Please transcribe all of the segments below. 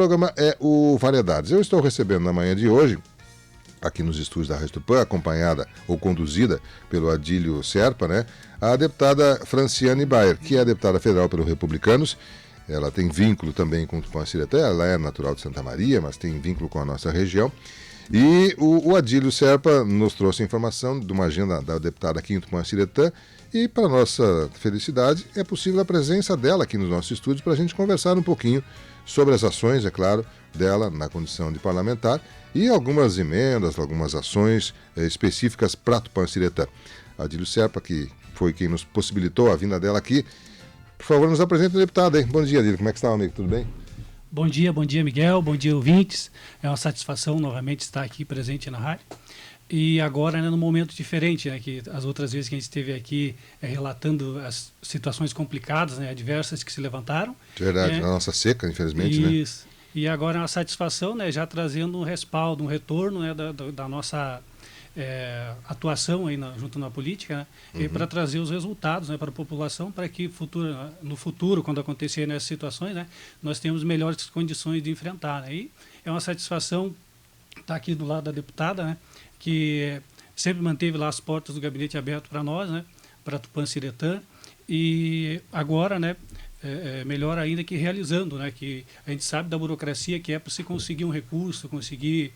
O programa é o Variedades. Eu estou recebendo na manhã de hoje, aqui nos estúdios da Rádio Tupã, acompanhada ou conduzida pelo Adílio Serpa, né, a deputada Franciane Bayer, que é a deputada federal pelo Republicanos. Ela tem vínculo também com a Tupã-Siretã, ela é natural de Santa Maria, mas tem vínculo com a nossa região. E o Adílio Serpa nos trouxe a informação de uma agenda da deputada aqui em Tupã-Siretã. E, para nossa felicidade, é possível a presença dela aqui nos nossos estúdios para a gente conversar um pouquinho sobre as ações, é claro, dela na condição de parlamentar e algumas emendas, algumas ações específicas para Tupã-Siretã. Adílio Serpa, que foi quem nos possibilitou a vinda dela aqui, por favor, nos apresente a deputada, hein? Bom dia, Adílio. Como é que está, amigo? Tudo bem? Bom dia, Miguel. Bom dia, ouvintes. É uma satisfação novamente estar aqui presente na rádio. E agora, né, num momento diferente, né, que as outras vezes que a gente esteve aqui relatando as situações complicadas, né, adversas que se levantaram. Verdade, a nossa seca, infelizmente, né? Isso. E agora é uma satisfação, né, já trazendo um respaldo, um retorno, né, da nossa atuação aí junto na política, né, para trazer os resultados, né, para a população, para que no futuro, quando acontecerem essas situações, né, nós temos melhores condições de enfrentar. Né? E é uma satisfação estar aqui do lado da deputada, né, que sempre manteve lá as portas do gabinete aberto para nós, né, para Tupã-Siretã, e agora, né, melhor ainda que realizando, né, que a gente sabe da burocracia que é para se conseguir um recurso, conseguir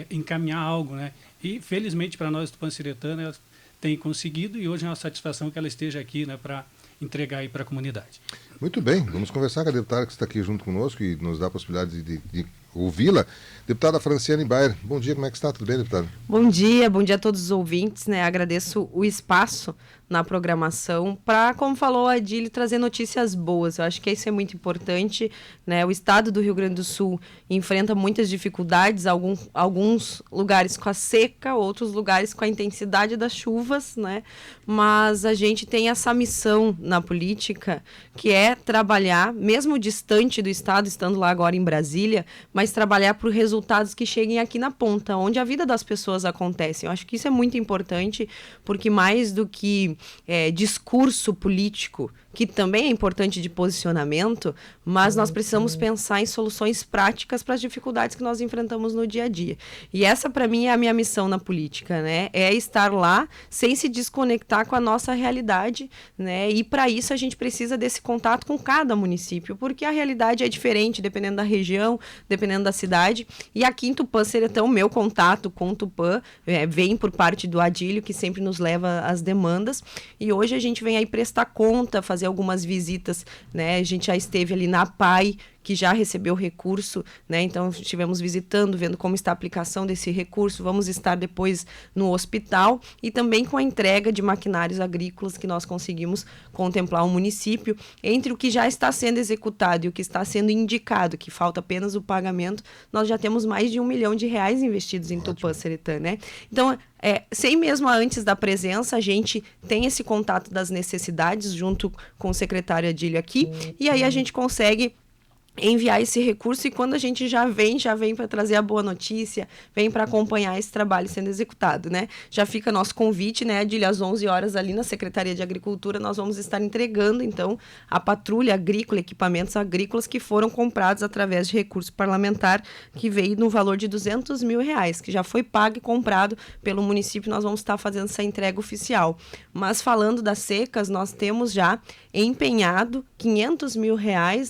encaminhar algo, né, e felizmente para nós Tupã-Siretã, né, ela tem conseguido e hoje é uma satisfação que ela esteja aqui, né, para entregar aí para a comunidade. Muito bem, vamos conversar com a deputada que está aqui junto conosco e nos dá a possibilidade de ouvi-la. Deputada Franciane Bayer, bom dia, como é que está? Tudo bem, deputada? Bom dia a todos os ouvintes, né? Agradeço o espaço na programação para, como falou a Adílio, trazer notícias boas. Eu acho que isso é muito importante, né? O estado do Rio Grande do Sul enfrenta muitas dificuldades, alguns lugares com a seca, outros lugares com a intensidade das chuvas, né? Mas a gente tem essa missão na política, que é trabalhar, mesmo distante do estado, estando lá agora em Brasília, mas trabalhar por resultados que cheguem aqui na ponta, onde a vida das pessoas acontece. Eu acho que isso é muito importante, porque mais do que discurso político, que também é importante de posicionamento, mas nós precisamos pensar em soluções práticas para as dificuldades que nós enfrentamos no dia a dia. E essa, para mim, é a minha missão na política, né? É estar lá sem se desconectar com a nossa realidade, né? E para isso a gente precisa desse contato com cada município, porque a realidade é diferente dependendo da região, dependendo da cidade. E aqui em Tupã-Siretã, o meu contato com Tupã vem por parte do Adílio, que sempre nos leva às demandas. E hoje a gente vem aí prestar conta, fazer algumas visitas, né? A gente já esteve ali na PAI, que já recebeu recurso, né? Então estivemos visitando, vendo como está a aplicação desse recurso. Vamos estar depois no hospital e também com a entrega de maquinários agrícolas que nós conseguimos contemplar o município. Entre o que já está sendo executado e o que está sendo indicado, que falta apenas o pagamento, nós já temos mais de R$1 milhão investidos em Tupã-Siretã, né? Então, sem mesmo antes da presença, a gente tem esse contato das necessidades junto com o secretário Adílio aqui, e aí a gente consegue enviar esse recurso, e quando a gente já vem para trazer a boa notícia, vem para acompanhar esse trabalho sendo executado, né? Já fica nosso convite, né, Adílio, às 11 horas ali na Secretaria de Agricultura, nós vamos estar entregando, então, a patrulha agrícola, equipamentos agrícolas que foram comprados através de recurso parlamentar, que veio no valor de R$200 mil, que já foi pago e comprado pelo município. Nós vamos estar fazendo essa entrega oficial. Mas falando das secas, nós temos já empenhado R$500 mil,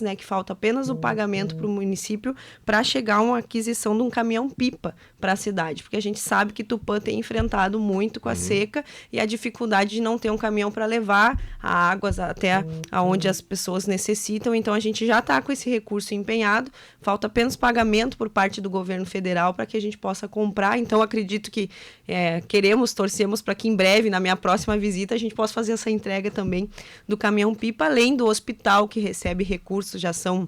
né, que falta apenas o pagamento para o município para chegar a uma aquisição de um caminhão-pipa para a cidade, porque a gente sabe que Tupã tem enfrentado muito com a seca e a dificuldade de não ter um caminhão para levar a águas até aonde as pessoas necessitam. Então a gente já está com esse recurso empenhado, falta apenas pagamento por parte do governo federal para que a gente possa comprar. Então acredito que torcemos para que em breve, na minha próxima visita, a gente possa fazer essa entrega também do caminhão-pipa, além do hospital que recebe recursos. Já são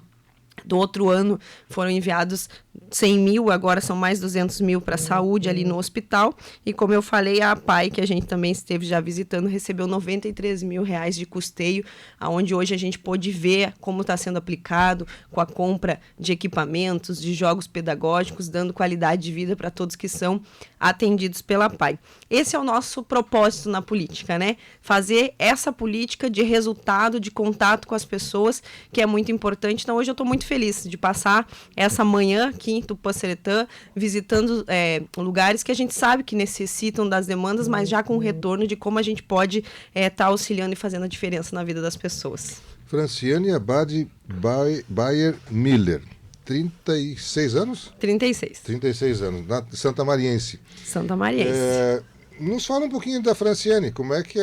do outro ano foram enviados 100 mil, agora são mais 200 mil para a saúde ali no hospital. E como eu falei, a APAI, que a gente também esteve já visitando, recebeu 93 mil reais de custeio, onde hoje a gente pôde ver como está sendo aplicado, com a compra de equipamentos, de jogos pedagógicos, dando qualidade de vida para todos que são atendidos pela APAI. Esse é o nosso propósito na política, né? Fazer essa política de resultado, de contato com as pessoas, que é muito importante. Então, hoje eu estou muito feliz de passar essa manhã aqui em Tupaceretã, visitando lugares que a gente sabe que necessitam das demandas, mas já com o retorno de como a gente pode estar auxiliando e fazendo a diferença na vida das pessoas. Franciane Abad Bayer Miller, 36 anos? 36. 36 anos, na Santa Mariense. Santa Mariense. Nos fala um pouquinho da Franciane, como é que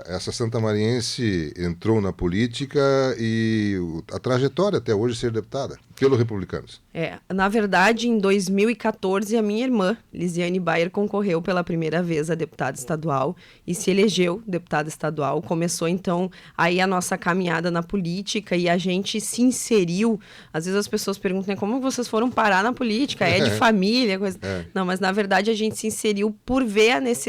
essa Santa Mariense entrou na política e a trajetória até hoje ser deputada pelos Republicanos? Na verdade, em 2014, a minha irmã, Lisiane Bayer, concorreu pela primeira vez a deputada estadual e se elegeu deputada estadual. Começou, então, aí a nossa caminhada na política e a gente se inseriu. Às vezes as pessoas perguntam, né, como vocês foram parar na política? É de família? Coisa... Não, mas na verdade a gente se inseriu por ver a necessidade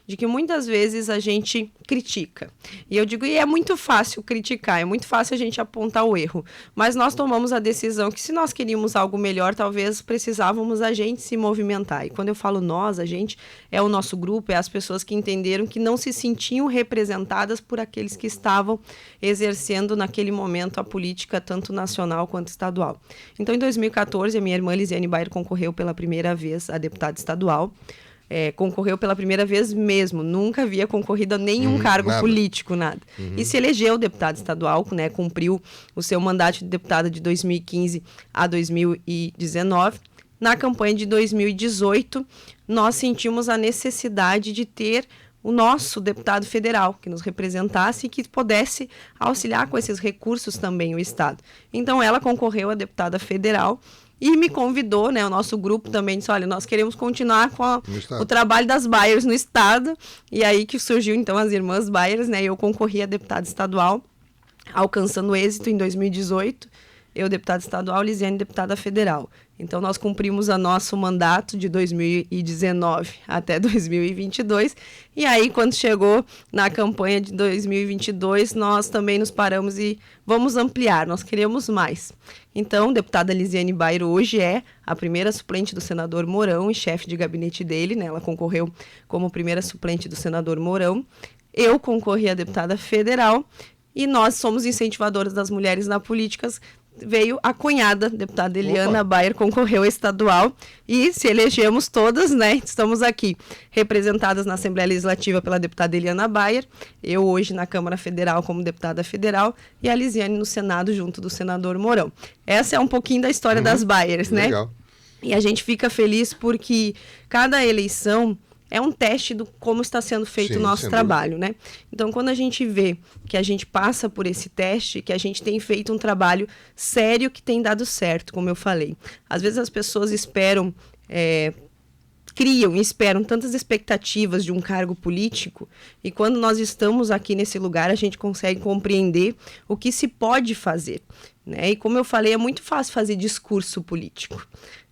de que muitas vezes a gente critica. E eu digo, e é muito fácil criticar, é muito fácil a gente apontar o erro. Mas nós tomamos a decisão que se nós queríamos algo melhor, talvez precisávamos a gente se movimentar. E quando eu falo nós, a gente é o nosso grupo, é as pessoas que entenderam que não se sentiam representadas por aqueles que estavam exercendo naquele momento a política tanto nacional quanto estadual. Então, em 2014, a minha irmã Lisiane Bayer concorreu pela primeira vez a deputada estadual. Concorreu pela primeira vez mesmo, nunca havia concorrido a nenhum cargo político, nada. E se elegeu deputada estadual, né, cumpriu o seu mandato de deputada de 2015 a 2019. Na campanha de 2018, nós sentimos a necessidade de ter o nosso deputado federal, que nos representasse e que pudesse auxiliar com esses recursos também o Estado. Então, ela concorreu a deputada federal e me convidou, né, o nosso grupo também disse, olha, nós queremos continuar com o trabalho das Bayers no Estado, e aí que surgiu, então, as irmãs Bayers, né, eu concorri a deputada estadual, alcançando êxito em 2018, eu deputada estadual, Lisiane deputada federal. Então, nós cumprimos o nosso mandato de 2019 até 2022. E aí, quando chegou na campanha de 2022, nós também nos paramos e vamos ampliar, nós queremos mais. Então, deputada Lisiane Bayer hoje é a primeira suplente do senador Mourão e chefe de gabinete dele, né? Ela concorreu como primeira suplente do senador Mourão. Eu concorri a deputada federal e nós somos incentivadoras das mulheres na política. Veio a cunhada, deputada Eliana Bayer, concorreu a estadual e se elegemos todas, né? Estamos aqui representadas na Assembleia Legislativa pela deputada Eliana Bayer, eu hoje na Câmara Federal como deputada federal e a Lisiane no Senado junto do senador Mourão. Essa é um pouquinho da história das Bayers, né? Legal. E a gente fica feliz porque cada eleição é um teste do como está sendo feito o nosso trabalho, né? Então, quando a gente vê que a gente passa por esse teste, que a gente tem feito um trabalho sério que tem dado certo, como eu falei. Às vezes as pessoas esperam tantas expectativas de um cargo político e quando nós estamos aqui nesse lugar a gente consegue compreender o que se pode fazer, né? E como eu falei, é muito fácil fazer discurso político.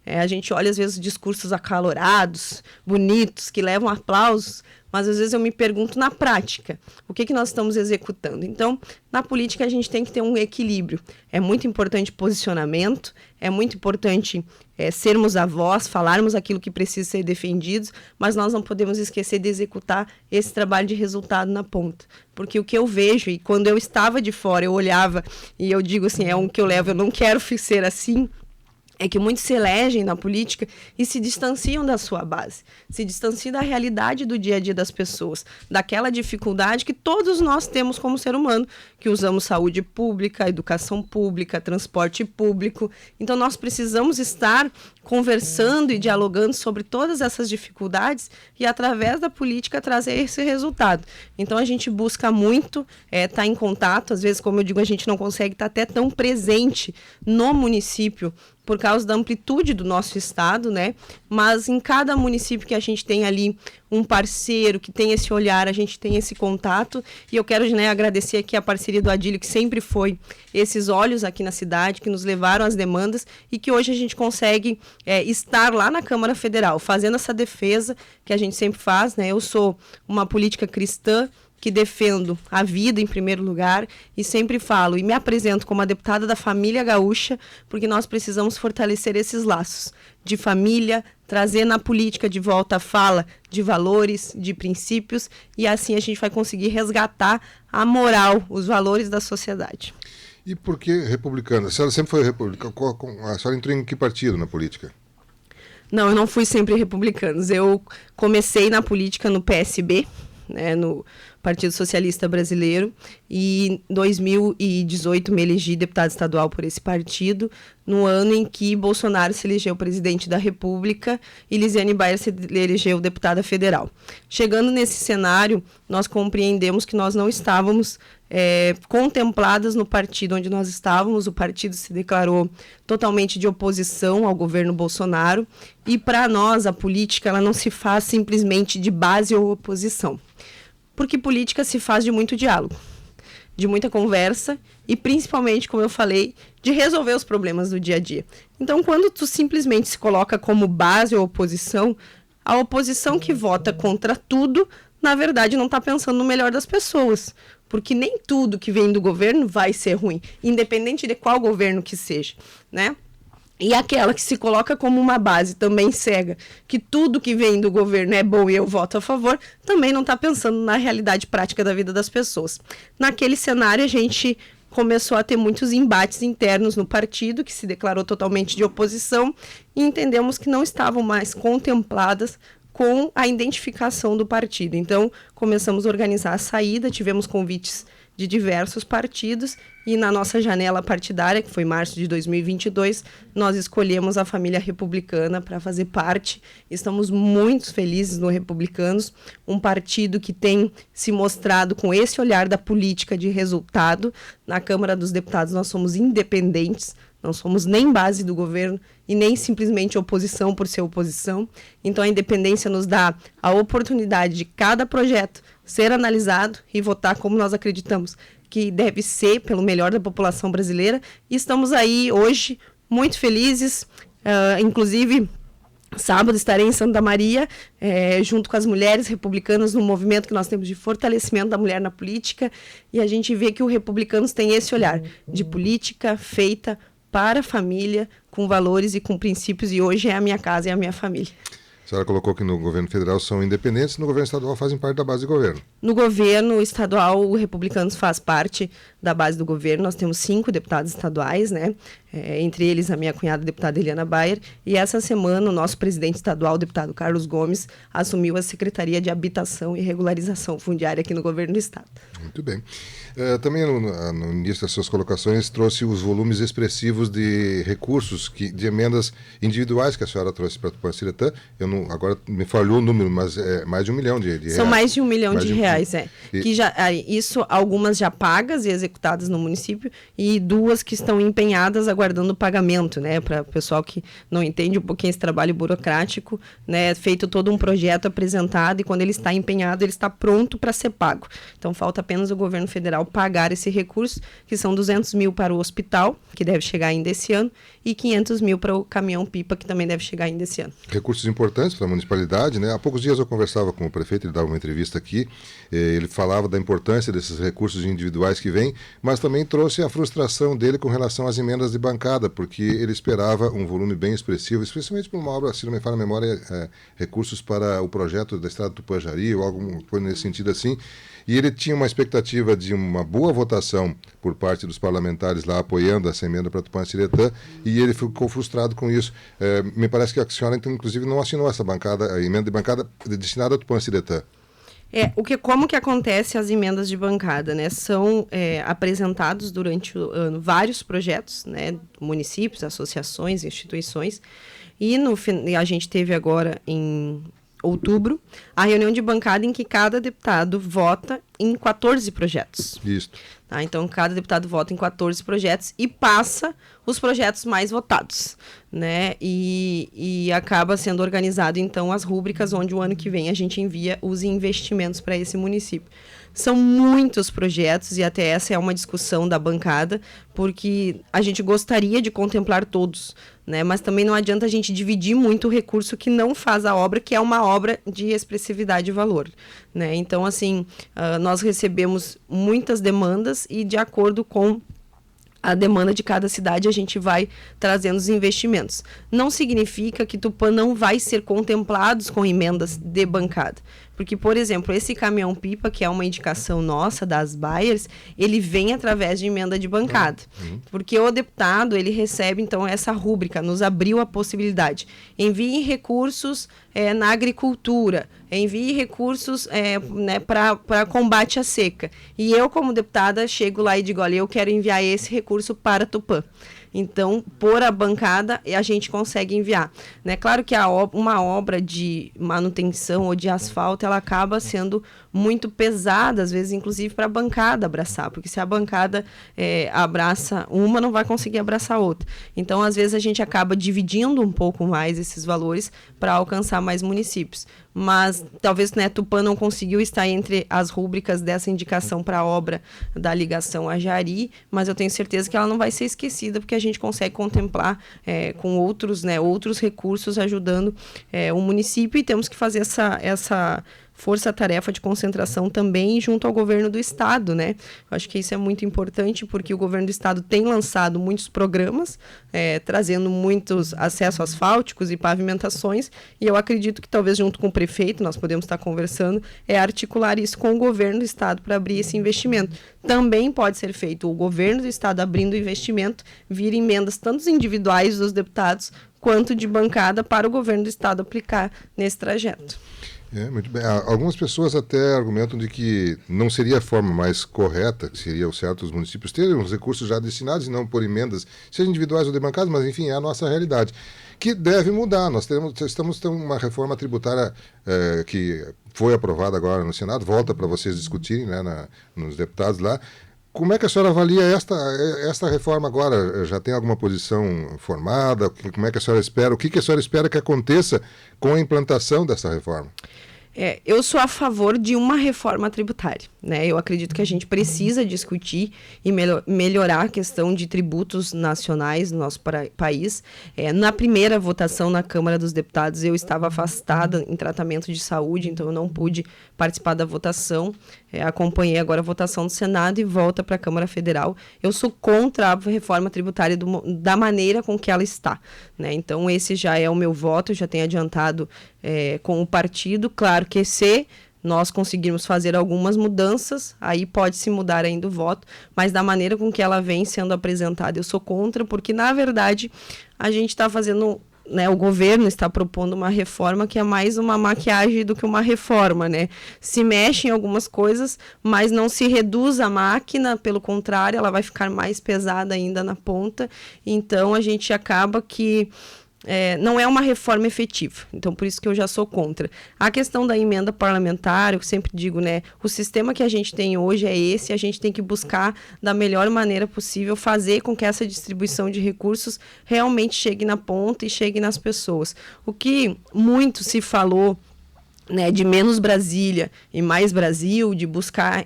A gente olha às vezes discursos acalorados, bonitos, que levam aplausos, mas às vezes eu me pergunto na prática, o que nós estamos executando? Então, na política a gente tem que ter um equilíbrio. É muito importante posicionamento, é muito importante sermos a voz, falarmos aquilo que precisa ser defendido, mas nós não podemos esquecer de executar esse trabalho de resultado na ponta. Porque o que eu vejo, e quando eu estava de fora, eu olhava e eu digo assim, é um que eu levo, eu não quero ser assim, é que muitos se elegem na política e se distanciam da sua base, se distanciam da realidade do dia a dia das pessoas, daquela dificuldade que todos nós temos como ser humano, que usamos saúde pública, educação pública, transporte público. Então, nós precisamos estar conversando e dialogando sobre todas essas dificuldades e, através da política, trazer esse resultado. Então, a gente busca muito estar em contato. Às vezes, como eu digo, a gente não consegue estar até tão presente no município por causa da amplitude do nosso estado, né? Mas em cada município que a gente tem ali um parceiro que tem esse olhar, a gente tem esse contato, e eu quero, né, agradecer aqui a parceria do Adílio, que sempre foi esses olhos aqui na cidade, que nos levaram às demandas e que hoje a gente consegue estar lá na Câmara Federal, fazendo essa defesa que a gente sempre faz, né? Eu sou uma política cristã, que defendo a vida em primeiro lugar e sempre falo e me apresento como a deputada da família gaúcha, porque nós precisamos fortalecer esses laços de família, trazer na política de volta a fala de valores, de princípios, e assim a gente vai conseguir resgatar a moral, os valores da sociedade. E por que republicana? A senhora sempre foi republicana. A senhora entrou em que partido na política? Não, eu não fui sempre republicana. Eu comecei na política no PSB, né, no Partido Socialista Brasileiro, e em 2018 me elegi deputada estadual por esse partido, no ano em que Bolsonaro se elegeu presidente da República e Lisiane Baier se elegeu deputada federal. Chegando nesse cenário, nós compreendemos que nós não estávamos contempladas no partido onde nós estávamos. O partido se declarou totalmente de oposição ao governo Bolsonaro, e para nós a política ela não se faz simplesmente de base ou oposição, porque política se faz de muito diálogo, de muita conversa e principalmente, como eu falei, de resolver os problemas do dia a dia. Então, quando tu simplesmente se coloca como base ou oposição, a oposição que vota contra tudo, na verdade, não está pensando no melhor das pessoas, porque nem tudo que vem do governo vai ser ruim, independente de qual governo que seja, né? E aquela que se coloca como uma base também cega, que tudo que vem do governo é bom e eu voto a favor, também não está pensando na realidade prática da vida das pessoas. Naquele cenário, a gente começou a ter muitos embates internos no partido, que se declarou totalmente de oposição, e entendemos que não estavam mais contempladas com a identificação do partido. Então, começamos a organizar a saída, tivemos convites de diversos partidos, e na nossa janela partidária, que foi março de 2022, nós escolhemos a família republicana para fazer parte. Estamos muito felizes no Republicanos, um partido que tem se mostrado com esse olhar da política de resultado. Na Câmara dos Deputados nós somos independentes, não somos nem base do governo e nem simplesmente oposição por ser oposição. Então a independência nos dá a oportunidade de cada projeto ser analisado e votar como nós acreditamos que deve ser pelo melhor da população brasileira. E estamos aí hoje muito felizes, inclusive sábado estarei em Santa Maria, junto com as mulheres republicanas, no movimento que nós temos de fortalecimento da mulher na política, e a gente vê que o Republicanos tem esse olhar de política feita para a família, com valores e com princípios, e hoje é a minha casa e a minha família. A senhora colocou que no governo federal são independentes, no governo estadual fazem parte da base do governo. No governo estadual, o Republicanos faz parte da base do governo. Nós temos 5 deputados estaduais, né? Entre eles a minha cunhada, a deputada Eliana Baier, e essa semana o nosso presidente estadual, o deputado Carlos Gomes, assumiu a Secretaria de Habitação e Regularização Fundiária aqui no governo do estado. Muito bem. Também no início das suas colocações trouxe os volumes expressivos de recursos, de emendas individuais que a senhora trouxe para Tupanciretã. Agora me falhou o número, mas é mais de 1 milhão de reais. São mais de 1 milhão de reais, que já, isso, algumas já pagas e executadas no município, e 2 que estão empenhadas aguardando o pagamento, né? Para o pessoal que não entende um pouquinho esse trabalho burocrático, né? Feito todo um projeto apresentado, e quando ele está empenhado, ele está pronto para ser pago. Então falta apenas o governo federal pagar esse recurso, que são 200 mil para o hospital, que deve chegar ainda esse ano, e 500 mil para o caminhão-pipa, que também deve chegar ainda esse ano. Recursos importantes para a municipalidade, né? Há poucos dias eu conversava com o prefeito, ele dava uma entrevista aqui, ele falava da importância desses recursos individuais que vêm, mas também trouxe a frustração dele com relação às emendas de bancada, porque ele esperava um volume bem expressivo, especialmente por uma obra, se não me falha a memória, recursos para o projeto da Estrada do Tupã-Jari, ou alguma coisa nesse sentido assim, e ele tinha uma expectativa de uma boa votação por parte dos parlamentares lá apoiando essa emenda para Tupanciretã, e ele ficou frustrado com isso. Me parece que a senhora, então, inclusive, não assinou essa bancada, a emenda de bancada destinada a Tupanciretã. Como que acontece as emendas de bancada, né? São apresentados durante o ano vários projetos, né? Municípios, associações, instituições, e a gente teve agora em outubro a reunião de bancada em que cada deputado vota em 14 projetos. Isso. Tá? Então, cada deputado vota em 14 projetos e passa os projetos mais votados, né? E acaba sendo organizado, então, as rúbricas onde o ano que vem a gente envia os investimentos para esse município. São muitos projetos, e até essa é uma discussão da bancada, porque a gente gostaria de contemplar todos, né? Mas também não adianta a gente dividir muito o recurso que não faz a obra, que é uma obra de expressividade e valor, né? Então, assim, nós recebemos muitas demandas, e de acordo com a demanda de cada cidade, a gente vai trazendo os investimentos. Não significa que Tupã não vai ser contemplados com emendas de bancada, Porque, por exemplo, esse caminhão-pipa, que é uma indicação nossa das Bayers, ele vem através de emenda de bancada. Porque o deputado, ele recebe, então, essa rúbrica, nos abriu a possibilidade. Envie recursos na agricultura, envie recursos né, para combate à seca. E eu, como deputada, chego lá e digo, olha, eu quero enviar esse recurso para Tupã. Então, por a bancada, a gente consegue enviar. Né? Claro que uma obra de manutenção ou de asfalto, ela acaba sendo muito pesada, às vezes, inclusive, para a bancada abraçar, porque se a bancada abraça uma, não vai conseguir abraçar outra. Então, às vezes, a gente acaba dividindo um pouco mais esses valores para alcançar mais municípios. Mas talvez, né, Tupã não conseguiu estar entre as rúbricas dessa indicação para a obra da ligação a Jari, mas eu tenho certeza que ela não vai ser esquecida, porque a gente consegue contemplar com outros recursos ajudando o município, e temos que fazer essa força-tarefa de concentração também junto ao governo do estado, né? Eu acho que isso é muito importante, porque o governo do estado tem lançado muitos programas, trazendo muitos acessos asfálticos e pavimentações, e eu acredito que talvez junto com o prefeito, nós podemos estar conversando, articular isso com o governo do estado para abrir esse investimento. Também pode ser feito o governo do estado abrindo o investimento, vir emendas tanto individuais dos deputados, quanto de bancada para o governo do estado aplicar nesse trajeto. Muito bem. Algumas pessoas até argumentam de que não seria a forma mais correta, que seria o certo os municípios terem os recursos já destinados e não por emendas, sejam individuais ou de bancadas, mas enfim, é a nossa realidade, que deve mudar. Nós estamos tendo uma reforma tributária que foi aprovada agora no Senado, volta para vocês discutirem, né, nos deputados lá. Como é que a senhora avalia esta reforma agora? Já tem alguma posição formada? Como é que a senhora espera? O que a senhora espera que aconteça com a implantação dessa reforma? Eu sou a favor de uma reforma tributária, né? Eu acredito que a gente precisa discutir e melhorar a questão de tributos nacionais no nosso país. Na primeira votação na Câmara dos Deputados, eu estava afastada em tratamento de saúde, então eu não pude participar da votação. Acompanhei agora a votação do Senado e volta para a Câmara Federal. Eu sou contra a reforma tributária da maneira com que ela está, né? Então, esse já é o meu voto, já tenho adiantado com o partido. Claro que se nós conseguirmos fazer algumas mudanças, aí pode se mudar ainda o voto, mas da maneira com que ela vem sendo apresentada, eu sou contra, porque, na verdade, a gente está fazendo... Né, o governo está propondo uma reforma que é mais uma maquiagem do que uma reforma, né? Se mexe em algumas coisas, mas não se reduz a máquina, pelo contrário, ela vai ficar mais pesada ainda na ponta. Então, a gente acaba que não é uma reforma efetiva. Então, por isso que eu já sou contra. A questão da emenda parlamentar, eu sempre digo, né, o sistema que a gente tem hoje é esse, a gente tem que buscar, da melhor maneira possível, fazer com que essa distribuição de recursos realmente chegue na ponta e chegue nas pessoas. O que muito se falou, né, de menos Brasília e mais Brasil, de buscar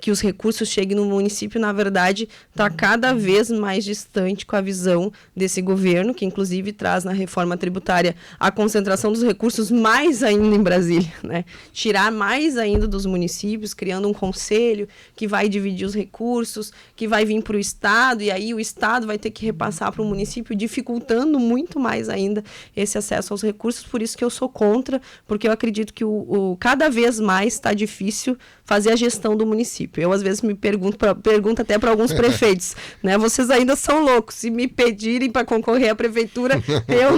que os recursos cheguem no município, na verdade, está cada vez mais distante com a visão desse governo, que inclusive traz na reforma tributária a concentração dos recursos mais ainda em Brasília, né? Tirar mais ainda dos municípios, criando um conselho que vai dividir os recursos, que vai vir para o Estado, e aí o Estado vai ter que repassar para o município, dificultando muito mais ainda esse acesso aos recursos. Por isso que eu sou contra, porque eu acredito que cada vez mais está difícil fazer a gestão do município. Eu, às vezes, me pergunto até para alguns prefeitos, né? Vocês ainda são loucos. Se me pedirem para concorrer à prefeitura, eu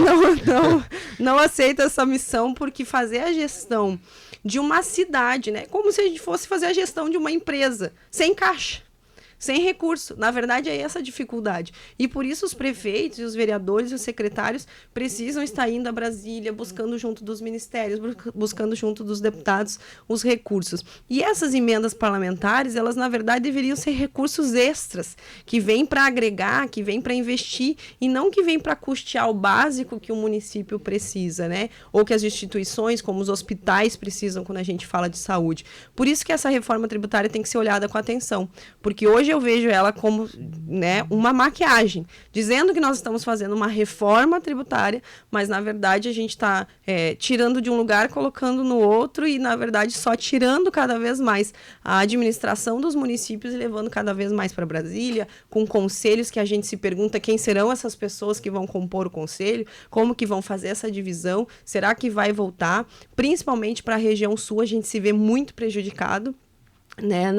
não aceito essa missão, porque fazer a gestão de uma cidade, né? Como se a gente fosse fazer a gestão de uma empresa, sem caixa, sem recurso. Na verdade, é essa a dificuldade. E por isso os prefeitos e os vereadores e os secretários precisam estar indo a Brasília, buscando junto dos ministérios, buscando junto dos deputados os recursos. E essas emendas parlamentares, elas na verdade deveriam ser recursos extras, que vêm para agregar, que vêm para investir, e não que vêm para custear o básico que o município precisa, né? Ou que as instituições, como os hospitais, precisam quando a gente fala de saúde. Por isso que essa reforma tributária tem que ser olhada com atenção, porque hoje eu vejo ela como, né, uma maquiagem, dizendo que nós estamos fazendo uma reforma tributária, mas na verdade a gente está tirando de um lugar, colocando no outro e na verdade só tirando cada vez mais a administração dos municípios e levando cada vez mais para Brasília, com conselhos que a gente se pergunta quem serão essas pessoas que vão compor o conselho, como que vão fazer essa divisão, será que vai voltar? Principalmente para a região sul, a gente se vê muito prejudicado, né,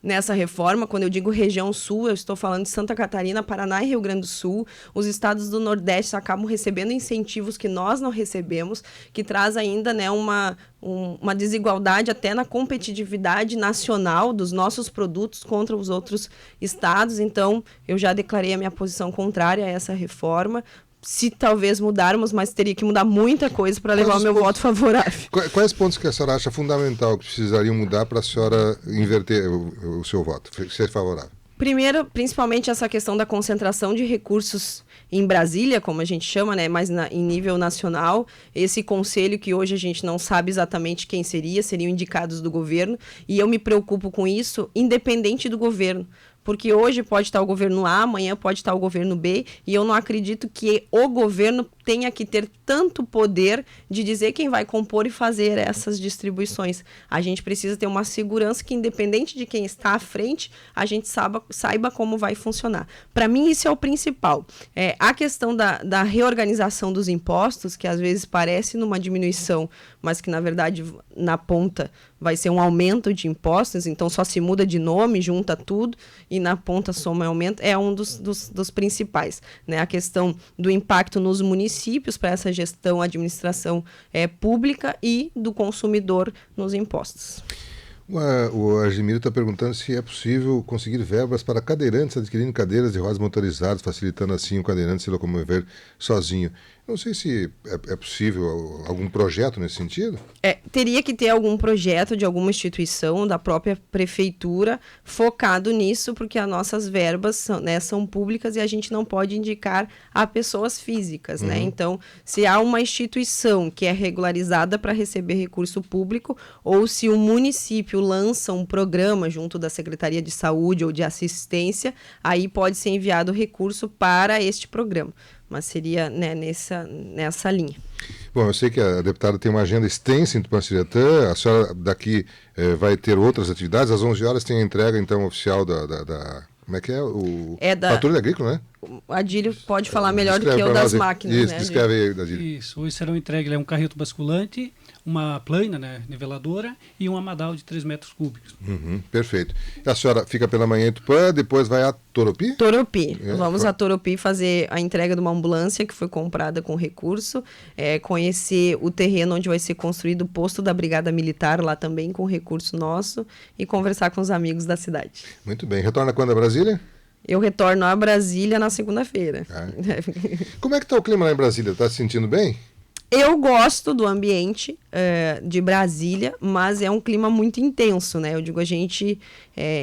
nessa reforma. Quando eu digo região sul, eu estou falando de Santa Catarina, Paraná e Rio Grande do Sul. Os estados do Nordeste acabam recebendo incentivos que nós não recebemos, que traz ainda, né, uma desigualdade até na competitividade nacional dos nossos produtos contra os outros estados. Então, eu já declarei a minha posição contrária a essa reforma. Se talvez mudarmos, mas teria que mudar muita coisa para levar o meu voto favorável. Quais pontos que a senhora acha fundamental que precisariam mudar para a senhora inverter o seu voto, ser favorável? Primeiro, principalmente essa questão da concentração de recursos em Brasília, como a gente chama, né, mas em nível nacional. Esse conselho que hoje a gente não sabe exatamente quem seriam indicados do governo, e eu me preocupo com isso, independente do governo. Porque hoje pode estar o governo A, amanhã pode estar o governo B, e eu não acredito que o governo tenha que ter tanto poder de dizer quem vai compor e fazer essas distribuições. A gente precisa ter uma segurança que, independente de quem está à frente, a gente saiba como vai funcionar. Para mim, isso é o principal. A questão da reorganização dos impostos, que às vezes parece numa diminuição, mas que, na verdade, na ponta vai ser um aumento de impostos, então só se muda de nome, junta tudo, e na ponta soma e aumenta, é um dos principais, né? A questão do impacto nos municípios para essa gestão, administração pública e do consumidor nos impostos. O Argemiro está perguntando se é possível conseguir verbas para cadeirantes adquirindo cadeiras de rodas motorizadas, facilitando assim o cadeirante se locomover sozinho. Não sei se é possível algum projeto nesse sentido. Teria que ter algum projeto de alguma instituição, da própria prefeitura, focado nisso, porque as nossas verbas são públicas e a gente não pode indicar a pessoas físicas, né? Então, se há uma instituição que é regularizada para receber recurso público, ou se o município lança um programa junto da Secretaria de Saúde ou de Assistência, aí pode ser enviado recurso para este programa. Mas seria, né, nessa linha. Bom, eu sei que a deputada tem uma agenda extensa em Tupanciretã, a senhora daqui vai ter outras atividades, às 11 horas tem a entrega, então, oficial da como é que é? Patrulha Agrícola, né? O Adílio pode falar melhor do que eu das máquinas, isso, né? Descreve aí, Adílio. Isso, hoje serão entregues um carreto basculante, uma plana, né, niveladora e uma madal de 3 metros cúbicos. Perfeito. A senhora fica pela manhã em Tupã, depois vai a Toropi? Toropi. Vamos a Toropi fazer a entrega de uma ambulância que foi comprada com recurso, conhecer o terreno onde vai ser construído o posto da Brigada Militar, lá também com recurso nosso, e conversar com os amigos da cidade. Muito bem. Retorna quando a Brasília? Eu retorno a Brasília na segunda-feira. Como é que está o clima lá em Brasília? Está se sentindo bem? Eu gosto do ambiente de Brasília, mas é um clima muito intenso, né? Eu digo, a gente,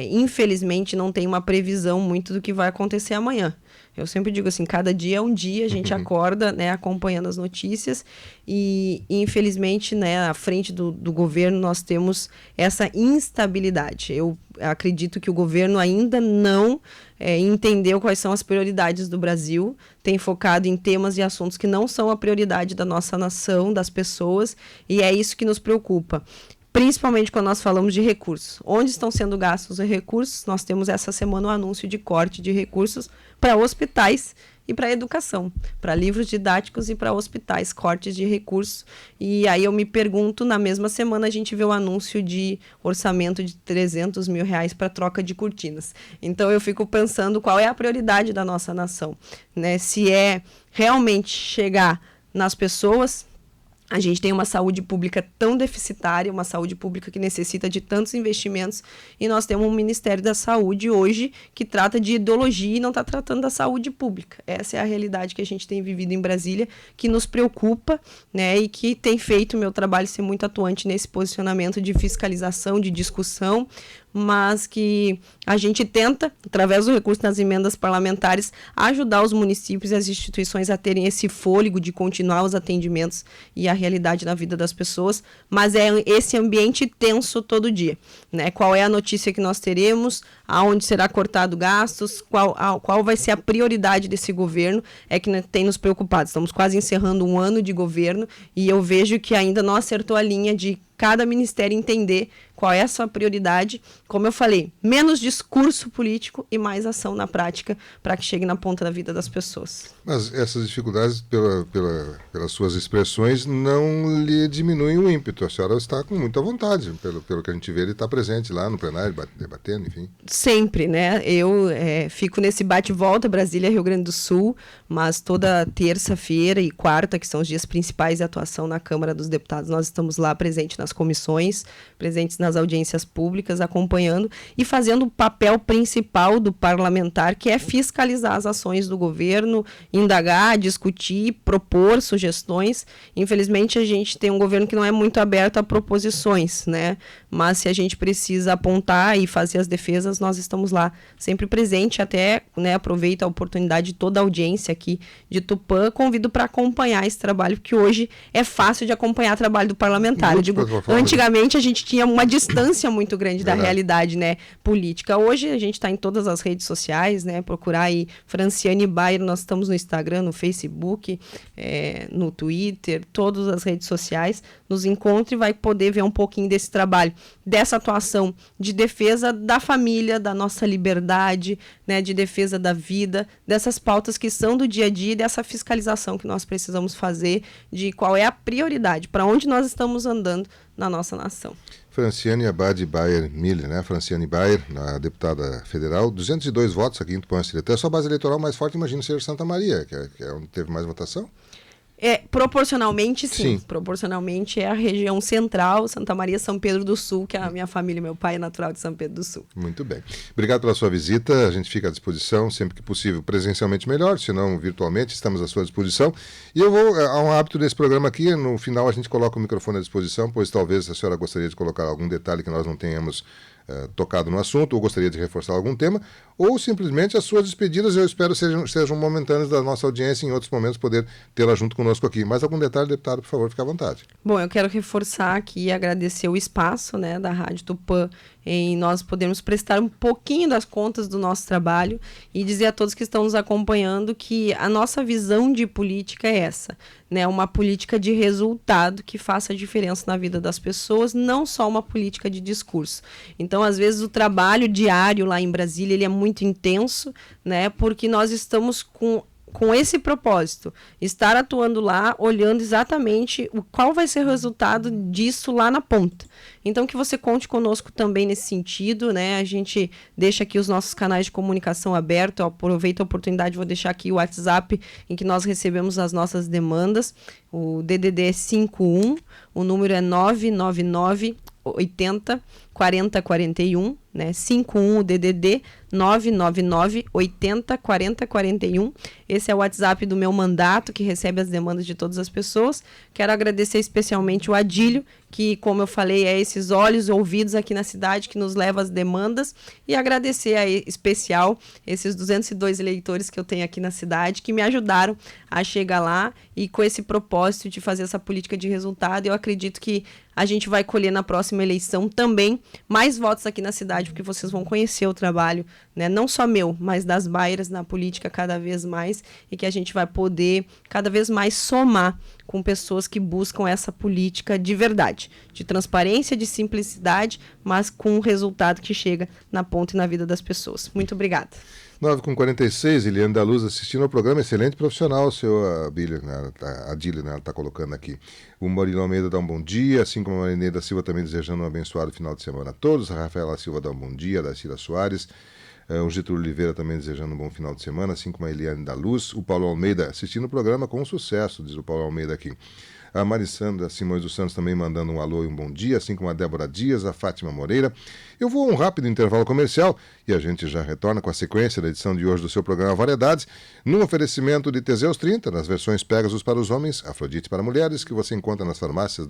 infelizmente, não tem uma previsão muito do que vai acontecer amanhã. Eu sempre digo assim, cada dia é um dia, a gente acorda, né, acompanhando as notícias e infelizmente, né, à frente do governo nós temos essa instabilidade. Eu acredito que o governo ainda não entendeu quais são as prioridades do Brasil, tem focado em temas e assuntos que não são a prioridade da nossa nação, das pessoas, e é isso que nos preocupa. Principalmente quando nós falamos de recursos. Onde estão sendo gastos os recursos? Nós temos essa semana um anúncio de corte de recursos para hospitais e para educação, para livros didáticos e para hospitais, cortes de recursos. E aí eu me pergunto, na mesma semana a gente vê o anúncio de orçamento de R$300 mil para troca de cortinas. Então eu fico pensando qual é a prioridade da nossa nação, né? Se é realmente chegar nas pessoas. A gente tem uma saúde pública tão deficitária, uma saúde pública que necessita de tantos investimentos, e nós temos um Ministério da Saúde hoje que trata de ideologia e não está tratando da saúde pública. Essa é a realidade que a gente tem vivido em Brasília, que nos preocupa, né, e que tem feito o meu trabalho ser muito atuante nesse posicionamento de fiscalização, de discussão, mas que a gente tenta, através do recurso das emendas parlamentares, ajudar os municípios e as instituições a terem esse fôlego de continuar os atendimentos e a realidade na vida das pessoas, mas é esse ambiente tenso todo dia, né? Qual é a notícia que nós teremos, aonde será cortado gastos, qual vai ser a prioridade desse governo, é que tem nos preocupado. Estamos quase encerrando um ano de governo e eu vejo que ainda não acertou a linha de cada ministério entender qual é a sua prioridade. Como eu falei, menos discurso político e mais ação na prática para que chegue na ponta da vida das pessoas. Mas essas dificuldades, pelas suas expressões, não lhe diminuem o ímpeto. A senhora está com muita vontade, pelo que a gente vê, ele está presente lá no plenário, debatendo, enfim. Sempre, né? Eu fico nesse bate-volta, Brasília, Rio Grande do Sul, mas toda terça-feira e quarta, que são os dias principais de atuação na Câmara dos Deputados, nós estamos lá presentes nas comissões, presentes nas audiências públicas, acompanhando e fazendo o papel principal do parlamentar, que é fiscalizar as ações do governo, indagar, discutir, propor sugestões. Infelizmente, a gente tem um governo que não é muito aberto a proposições, né? Mas se a gente precisa apontar e fazer as defesas, nós estamos lá sempre presente, até, né, aproveito a oportunidade de toda a audiência aqui de Tupã, convido para acompanhar esse trabalho, porque hoje é fácil de acompanhar o trabalho do parlamentar. Eu digo, antigamente a gente tinha uma distância muito grande da realidade, né, política. Hoje a gente está em todas as redes sociais, né, procurar aí Franciane Bayer, nós estamos no Instagram, no Facebook, no Twitter, todas as redes sociais, nos encontre e vai poder ver um pouquinho desse trabalho, dessa atuação de defesa da família, da nossa liberdade, né, de defesa da vida, dessas pautas que são do dia a dia e dessa fiscalização que nós precisamos fazer de qual é a prioridade, para onde nós estamos andando na nossa nação. Franciane Abad Bayer Miller, né? Franciane Bayer, a deputada federal, 202 votos aqui em Tupã-Siretã. A sua base eleitoral mais forte, imagino, ser Santa Maria, que é onde teve mais votação? Proporcionalmente, sim. Proporcionalmente é a região central, Santa Maria, São Pedro do Sul, que é a minha família, meu pai é natural de São Pedro do Sul. Muito bem. Obrigado pela sua visita. A gente fica à disposição, sempre que possível, presencialmente melhor, se não virtualmente, estamos à sua disposição. E eu vou, há um hábito desse programa aqui, no final a gente coloca o microfone à disposição, pois talvez a senhora gostaria de colocar algum detalhe que nós não tenhamos tocado no assunto, ou gostaria de reforçar algum tema, ou simplesmente as suas despedidas, eu espero sejam momentâneas da nossa audiência, em outros momentos poder tê-la junto conosco aqui. Mais algum detalhe, deputado, por favor, fique à vontade. Bom, eu quero reforçar aqui e agradecer o espaço, né, da Rádio Tupã em nós podermos prestar um pouquinho das contas do nosso trabalho e dizer a todos que estão nos acompanhando que a nossa visão de política é essa, né? Uma política de resultado que faça a diferença na vida das pessoas, não só uma política de discurso. Então, às vezes, o trabalho diário lá em Brasília ele é muito intenso, né? Porque nós estamos com esse propósito, estar atuando lá, olhando exatamente qual vai ser o resultado disso lá na ponta. Então, que você conte conosco também nesse sentido, né? A gente deixa aqui os nossos canais de comunicação abertos, eu aproveito a oportunidade, vou deixar aqui o WhatsApp em que nós recebemos as nossas demandas, o DDD é 51, o número é 999 80 40 41, né? 51 o DDD 999 80 40 41. Esse é o WhatsApp do meu mandato, que recebe as demandas de todas as pessoas. Quero agradecer especialmente o Adílio, que, como eu falei, é esses olhos e ouvidos aqui na cidade que nos leva às demandas, e agradecer em especial esses 202 eleitores que eu tenho aqui na cidade, que me ajudaram a chegar lá, e com esse propósito de fazer essa política de resultado, eu acredito que a gente vai colher na próxima eleição também mais votos aqui na cidade, porque vocês vão conhecer o trabalho, né, não só meu, mas das Bairas na política cada vez mais, e que a gente vai poder cada vez mais somar com pessoas que buscam essa política de verdade, de transparência, de simplicidade, mas com um resultado que chega na ponta e na vida das pessoas. Muito obrigada. 9h46, Eliane da Luz assistindo ao programa, excelente profissional, o seu Adílio, né, ela está colocando aqui. O Murilo Almeida dá um bom dia, assim como a Marineida da Silva também desejando um abençoado final de semana a todos. A Rafaela Silva dá um bom dia, a Dacila Soares. O Getúlio Oliveira também desejando um bom final de semana, assim como a Eliane da Luz. O Paulo Almeida assistindo o programa com sucesso, diz o Paulo Almeida aqui. A Marissandra Simões dos Santos também mandando um alô e um bom dia, assim como a Débora Dias, a Fátima Moreira. Eu vou a um rápido intervalo comercial e a gente já retorna com a sequência da edição de hoje do seu programa Variedades, num oferecimento de Teseus 30, nas versões Pegasus para os homens, Afrodite para mulheres, que você encontra nas farmácias